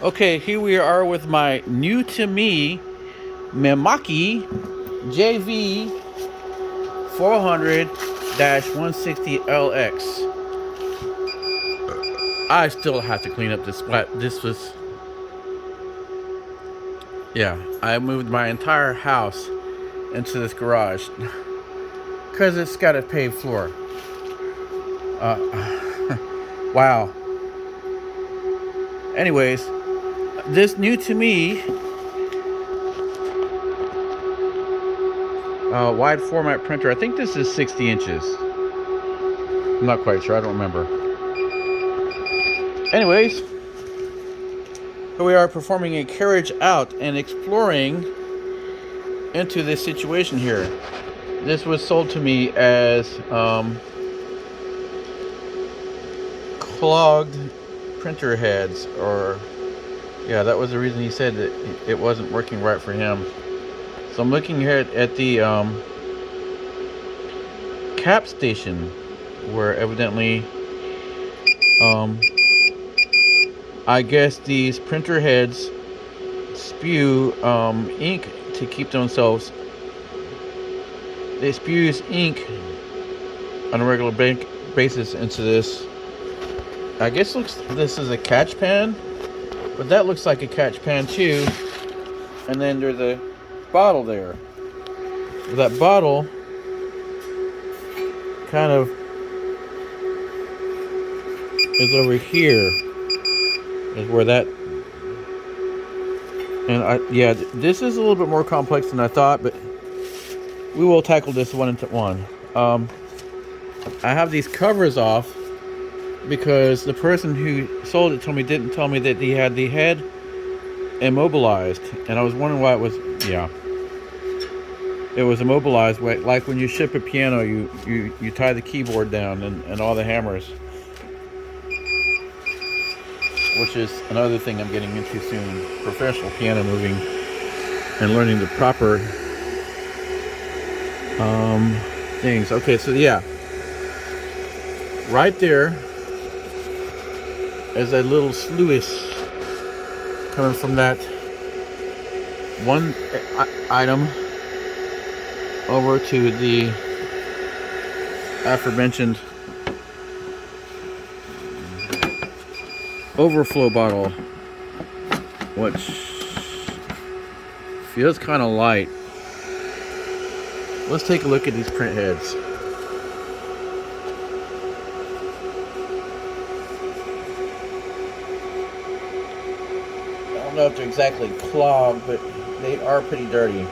Okay, here we are with my new to me Mimaki JV 400 160LX. I still have to clean up this spot. Yeah, I moved my entire house into this garage because it's got a paved floor. Wow. Anyways, this new to me wide format printer, I think this is 60 inches. I'm not quite sure, I don't remember. Anyways, here we are performing a carriage out and exploring into this situation here. This was sold to me as clogged printer heads, or yeah, that was the reason he said that it wasn't working right for him. So I'm looking here at the cap station where evidently I guess these printer heads spew ink to keep themselves. They spew ink on a regular basis into this. I guess this is a catch pan, but that looks like a catch pan too. And then there's a bottle there. That bottle kind of is over here. Is where that. And yeah, this is a little bit more complex than I thought, but we will tackle this one into one. I have these covers off because the person who sold it to me didn't tell me that he had the head immobilized, and I was wondering why it was. Yeah, it was immobilized. Like when you ship a piano, you tie the keyboard down and all the hammers, which is another thing I'm getting into soon. Professional piano moving and learning the proper things. Okay, so yeah, right there is a little sluice coming from that one item over to the aforementioned overflow bottle, which feels kind of light. Let's take a look at these print heads. I don't know if they're exactly clogged, but they are pretty dirty.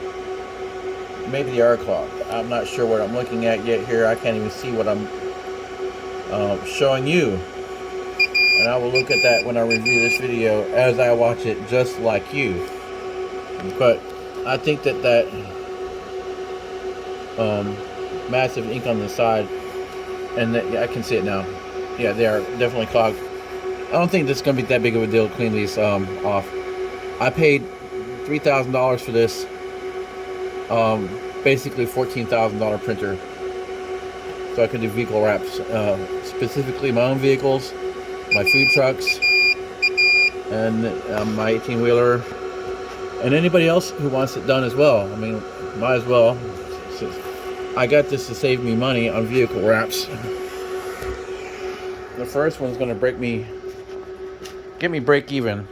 Maybe they are clogged. I'm not sure what I'm looking at yet here. I can't even see what I'm showing you. And I will look at that when I review this video as I watch it, just like you. But I think that massive ink on the side, and I can see it now. Yeah, they are definitely clogged. I don't think this is going to be that big of a deal to clean these off. I paid $3,000 for this. Basically $14,000 printer, so I can do vehicle wraps, specifically my own vehicles, my food trucks, and my 18-wheeler, and anybody else who wants it done as well. I mean, might as well. So I got this to save me money on vehicle wraps. The first one's going to get me break even,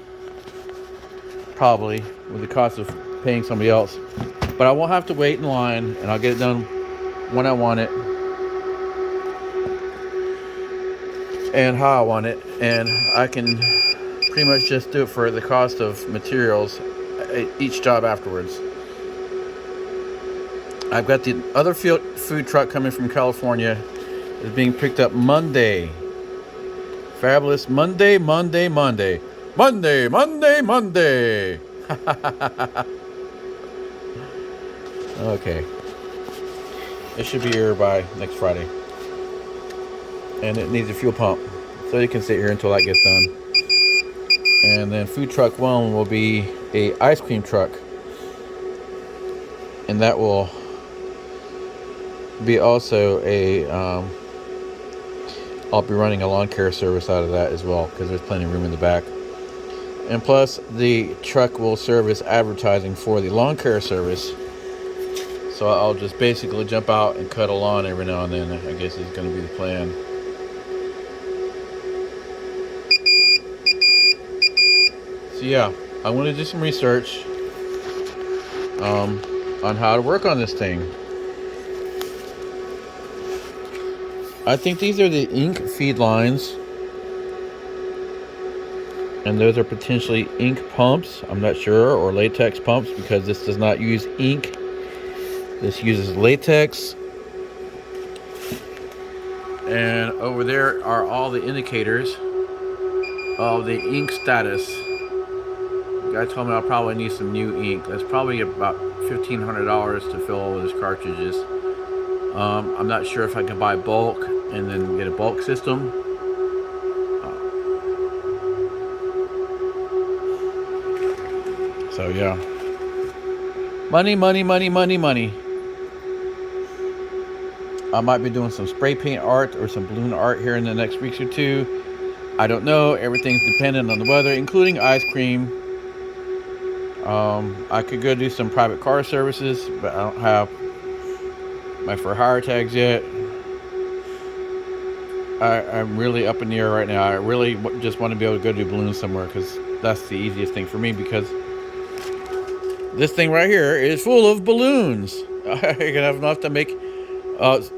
probably, with the cost of paying somebody else. But I won't have to wait in line, and I'll get it done when I want it and how I want it, and I can pretty much just do it for the cost of materials each job afterwards. I've got the other food truck coming from California. Is being picked up Monday. Fabulous Monday. Okay. It should be here by next Friday. And it needs a fuel pump. So you can sit here until that gets done. And then food truck one will be a ice cream truck. And that will be also a I'll be running a lawn care service out of that as well, because there's plenty of room in the back. And plus, the truck will serve as advertising for the lawn care service. So I'll just basically jump out and cut a lawn every now and then. I guess is going to be the plan. So yeah, I want to do some research on how to work on this thing. I think these are the ink feed lines. And those are potentially ink pumps. I'm not sure. Or latex pumps, because this does not use ink. This uses latex. And over there are all the indicators of the ink status. The guy told me I'll probably need some new ink. That's probably about $1,500 to fill all those cartridges. I'm not sure if I can buy bulk and then get a bulk system. So yeah. Money, money, money, money, money. I might be doing some spray paint art or some balloon art here in the next week or two. I don't know. Everything's dependent on the weather, including ice cream. I could go do some private car services, but I don't have my for hire tags yet. I'm really up in the air right now. I really just want to be able to go do balloons somewhere, because that's the easiest thing for me, because this thing right here is full of balloons. I can have enough to make $5,000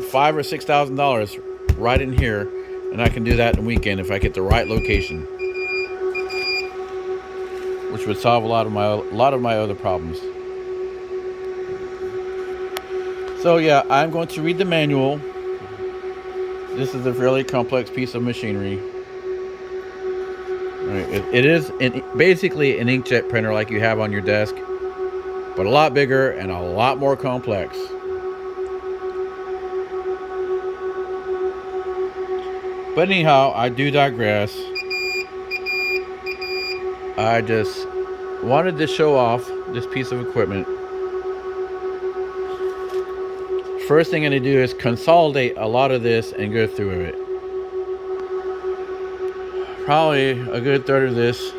or $6,000 right in here, and I can do that in a weekend if I get the right location, which would solve a lot of my other problems. So yeah, I'm going to read the manual. This is a fairly complex piece of machinery. It is basically an inkjet printer like you have on your desk, but a lot bigger and a lot more complex. But anyhow, I do digress. I just wanted to show off this piece of equipment. First thing I'm going to do is consolidate a lot of this and go through it. Probably a good third of this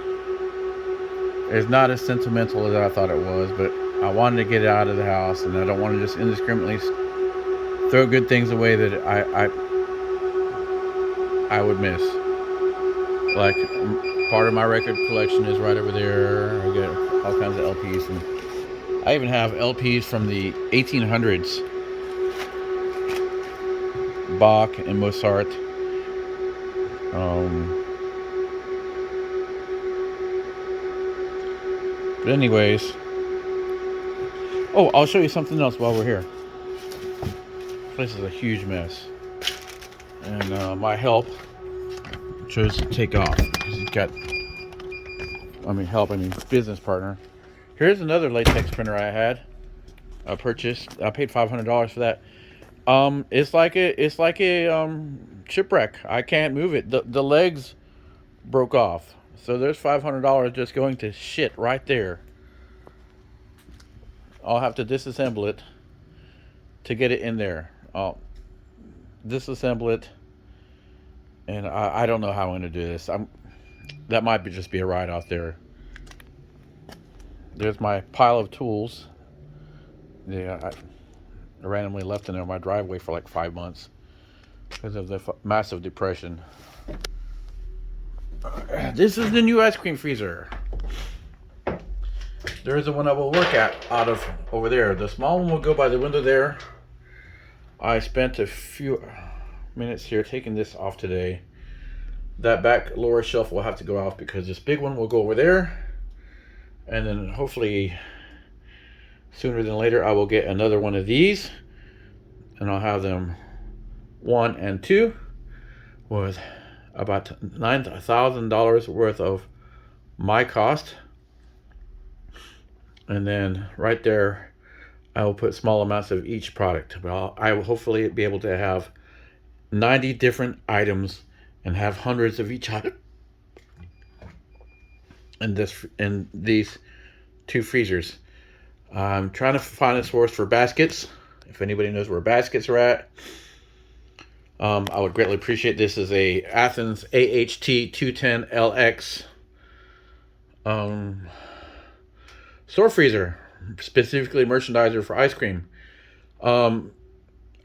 is not as sentimental as I thought it was, but I wanted to get it out of the house, and I don't want to just indiscriminately throw good things away that I would miss. Like, part of my record collection is right over there. I got all kinds of LPs, and I even have LPs from the 1800s. Bach and Mozart. But anyways, oh, I'll show you something else while we're here. This place is a huge mess, and my help chose to take off because he's got, business partner. Here's another latex printer I had. I purchased. I paid $500 for that. It's like a shipwreck. I can't move it. The legs broke off. So there's $500 just going to shit right there. I'll have to disassemble it to get it in there. I'll disassemble it, and I don't know how I'm going to do this. That might just be a ride out there. There's my pile of tools. Yeah, I randomly left in my driveway for like 5 months because of the massive depression. This is the new ice cream freezer. There is the one I will work at out of over there. The small one will go by the window there. I spent a few minutes here taking this off today. That back lower shelf will have to go off because this big one will go over there. And then hopefully sooner than later I will get another one of these. And I'll have them 1 and 2 with about $9,000 worth of my cost. And then right there I will put small amounts of each product. Well, I will hopefully be able to have 90 different items and have hundreds of each item in these 2 freezers. I'm trying to find a source for baskets. If anybody knows where baskets are at, I would greatly appreciate. This is a Athens AHT 210LX Um, store freezer, specifically merchandiser for ice cream. Um,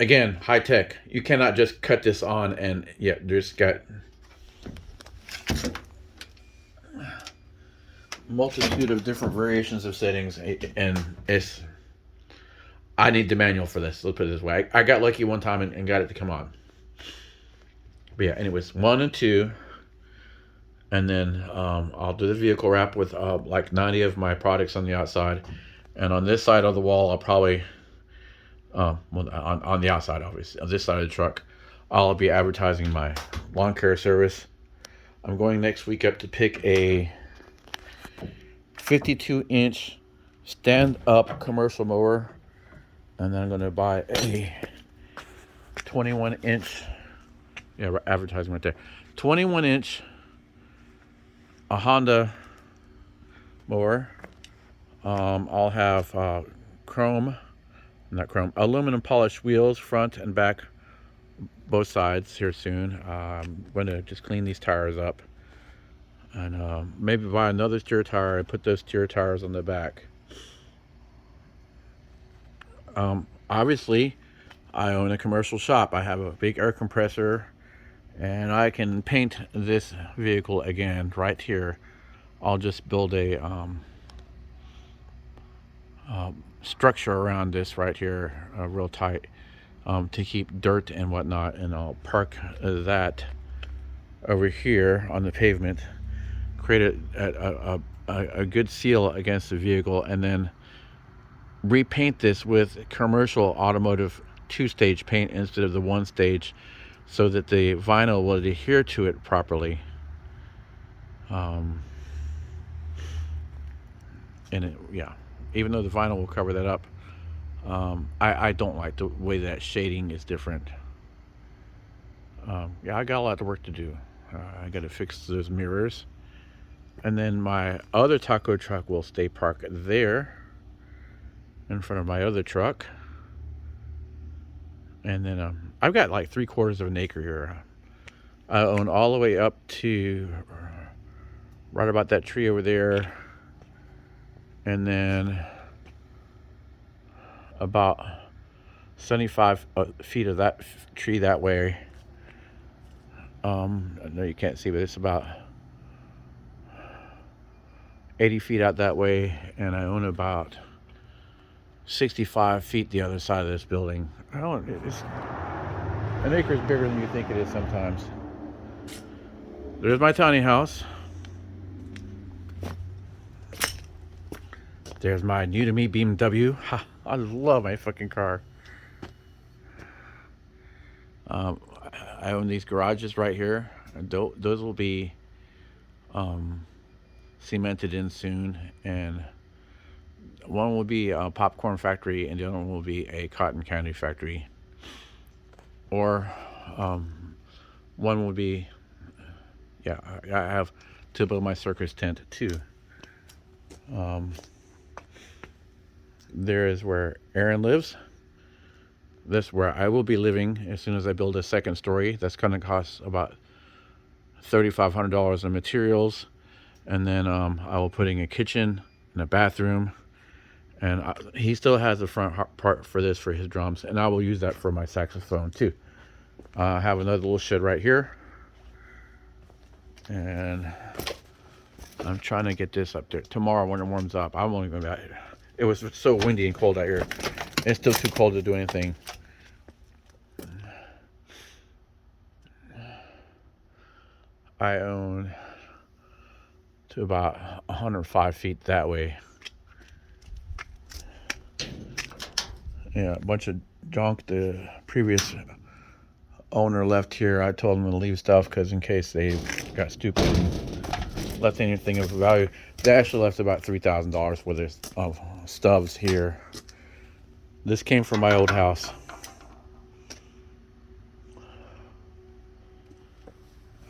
Again, high tech. You cannot just cut this on and yeah, there's got multitude of different variations of settings, and it's. I need the manual for this. Let's put it this way. I got lucky one time and got it to come on. But yeah, anyways, one and two, and then I'll do the vehicle wrap with like 90 of my products on the outside, and on this side of the wall, I'll probably well, on the outside, obviously, on this side of the truck, I'll be advertising my lawn care service. I'm going next week up to pick a 52-inch stand-up commercial mower, and then I'm going to buy a 21-inch. Yeah, advertising right there. 21-inch a Honda mower. I'll have aluminum polished wheels, front and back, both sides here soon. I'm going to just clean these tires up and maybe buy another steer tire and put those steer tires on the back. Obviously, I own a commercial shop. I have a big air compressor, and I can paint this vehicle again right here. I'll just build a structure around this right here, real tight, to keep dirt and whatnot, and I'll park that over here on the pavement, create a good seal against the vehicle, and then repaint this with commercial automotive 2-stage paint instead of the 1-stage, so that the vinyl will adhere to it properly. And it, yeah, even though the vinyl will cover that up, I don't like the way that shading is different. Yeah, I got a lot of work to do. I got to fix those mirrors, and then my other taco truck will stay parked there in front of my other truck. And then I've got like 3/4 of an acre here. I own all the way up to right about that tree over there, and then about 75 feet of that tree that way. I know you can't see, but it's about 80 feet out that way, and I own about 65 feet the other side of this building. An acre is bigger than you think it is sometimes. There's my tiny house. There's my new to me BMW. Ha, I love my fucking car. I own these garages right here. Those will be cemented in soon, and one will be a popcorn factory, and the other one will be a cotton candy factory. Or one will be, yeah, I have to build my circus tent too. There is where Aaron lives. This is where I will be living as soon as I build a second story. That's going to cost about $3,500 in materials, and then I will put in a kitchen and a bathroom, and he still has the front part for this for his drums, and I will use that for my saxophone too. I have another little shed right here, and I'm trying to get this up there tomorrow when it warms up. I'm only going to be out here. It was so windy and cold out here. It's still too cold to do anything. I own to about 105 feet that way. Yeah, a bunch of junk the previous owner left here. I told them to leave stuff because in case they got stupid and left anything of value. They actually left about $3,000 worth of stubs here. This came from my old house.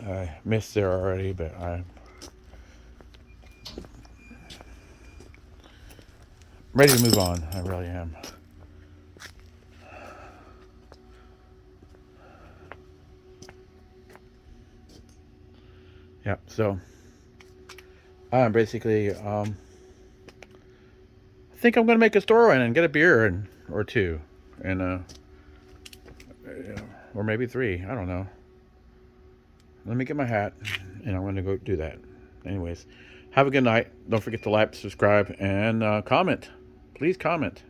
I missed there already, but I'm ready to move on. I really am. Yeah, so I'm basically, I think I'm gonna make a store in and get a beer or two, and or maybe three. I don't know. Let me get my hat, and I'm gonna go do that. Anyways, have a good night. Don't forget to like, subscribe, and comment. Please comment.